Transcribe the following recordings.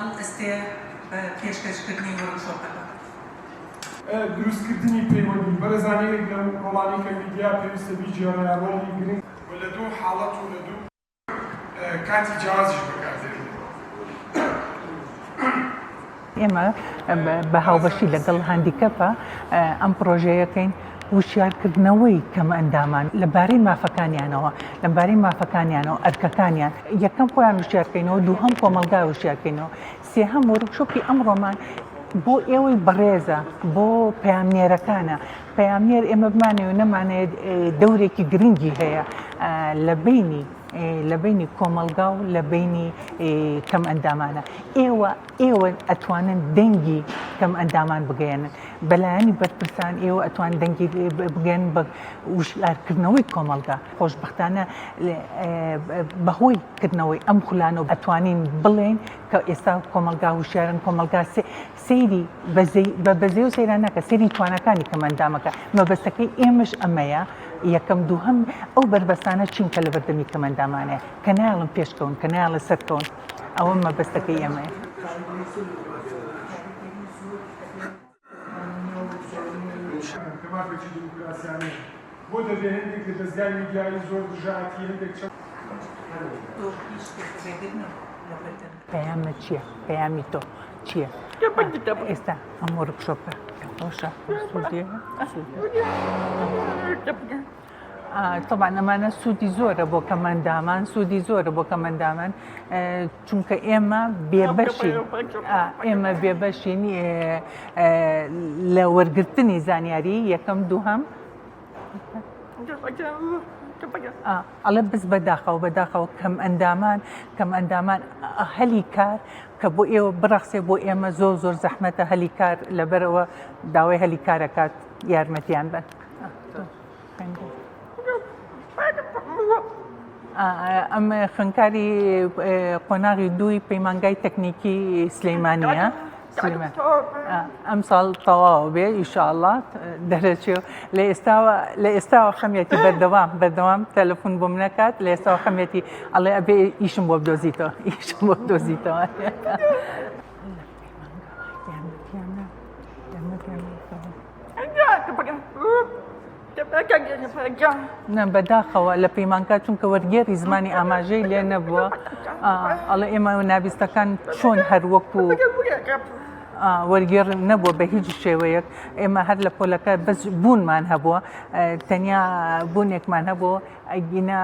هەڵ ئەستێ پێشکەشکردنی وەرکشۆپەکە. دروستکردنی پەیوەندی بەرەزانەیەک لەو ڕۆڵانی کە میدیا پێویستە بیجێڕێ ڕۆڵی گرنگ و لە دوو حاڵەت و لە دوو کاتی جیازیش بەکاردێنێت. ئێمە بە هاوبەشی لەگەڵ هاندیکەپە ئەم پرۆژەیەکەین وشیارکردنەوەی کەم ئەندامان لەبارەی مافەکانیانەوە لەبارەی مافەکانیانەوە ئەرکەکانیان یەکەم خۆیان وشیارکەینەوە دووهەم کۆمەلگا وشیارکەینەوە سێهەم وەرکشۆپی ئەمڕۆمان بۆ ئێوەی بەڕێزە بۆ پەیامنێرەکانە پەیامنێر ئێمە بمانەوە نەمانێت دەورێکی گرنگی هەیە لە بینی کۆمەلگا و لە بینی کەم ئەندامانە ئێوە ئەتوانن دەنگی کەم ئەندامان بگەێنن بەلایانی بەرپرسان ئێوە ئەتوان دەنگی بگەن بە وشارکردنەوەی کۆمەلگا خۆشبەختانە بەهۆی کردنەوەی ئەم خولانەوە ئەتوانین بڵێن کە ئێستا کۆمەلگا وشارن کۆمەلگا سەیری بە بەزێ و سەیران ناکە سەیری توانەکانی کەم ئەندامەکە مەبەستەکەی ئێمەش ئەمەیە یەکەم دووهەم ئەو بربەستانە چینکە لە بەردەمی کەم ئەندامانەیە کە نایڵن پێشکەون کە نایڵە سەرکەون ئەوە مەبەستەکەی ئێمەیە. کەماپێکی دیموکراسیانەیە بۆ دەبێ هەندێک لە دەستگای میدیایی زۆر دژاتی هەندێک پەیامە چییە؟ پەیامی تۆ چییە؟ ئێستا ئەم وەرکشۆپە خۆشە طبعا ئەمانە سوودی زۆرە بۆ کەمەندامان سوودی زۆرە بۆ کەمەندامان چونکە ئێمە بێبەشین لە وەرگرتنی زانیاری یەکەم دووهەم ئەڵێ بس بەداخەوە کەم ئەندامان هەلی کار کە بۆ ئێوە بڕەخسێ بۆ ئێمە زۆر زەحمەتە هەلی کار لەبەرەوە داوای هەلی کارەکات یارمەتیان بن. ئەم خوێندکاری قۆناغی دووی پەیمانگای تەکنیکی سلەیمانیە ئەم ساڵ تەواو بێ ئینشاءڵڵا دەرەچێ لە ئێستاوە خەمیەتی بەردەوام تەلەفۆن بۆم نەکات لە ئێستاوە خەمیەتی ئەڵێ ئەبێ ئیشم بۆ بدۆزیتەوە بەداخەوە لە پەیمانکە چونکە وەرگێڕی زمانی ئاماژەی لێ نەبووە ئەڵێ ئێمە نابیستەکان چۆن هەروەکو وەرگێڕ نەبووە بە هیچ شێوەیەک ئێمە هەر لە پۆلەکە بەس بوونمان هەبووە تەنیا بوونێکمان هەبووە ئەگینە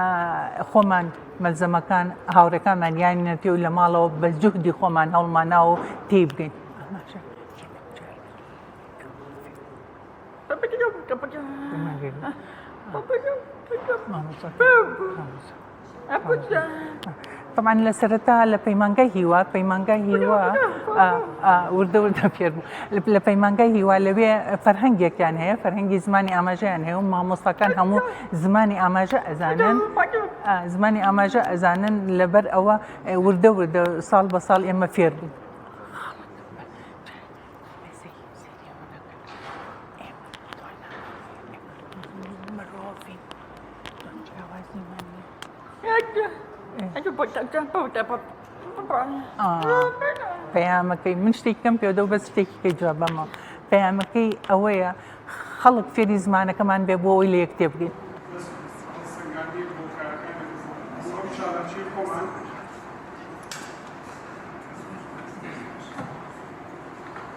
خۆمان مەلزەمەکان هاوڕێکانمان یانی نەتێ و لە ماڵەوە بە جوهدی خۆمان هەوڵماناوە تێی بگەین. طبعا لە سەرەتا لە پەیمانگای هیوا وردە پێر بوو لە پەیمانگای هیوا لەوێ فەرهەنگێکیان هەیە فەرهەنگی زمانی ئاماژەیان هەیە و مامۆستاکان هەموو زمانی ئاماژە ئەزانن لەبەر ئەوە وردە ساڵ بە ساڵ ئێمە فێر بوو. پەیامەکەی من شتێکم پێدە و بەس شتێکی جوابەمەوە پەیامەکەی ئەوەیە خەڵک فێری زمانەکەمان بێ بۆ ئەوی لە یەکتێ بگەین.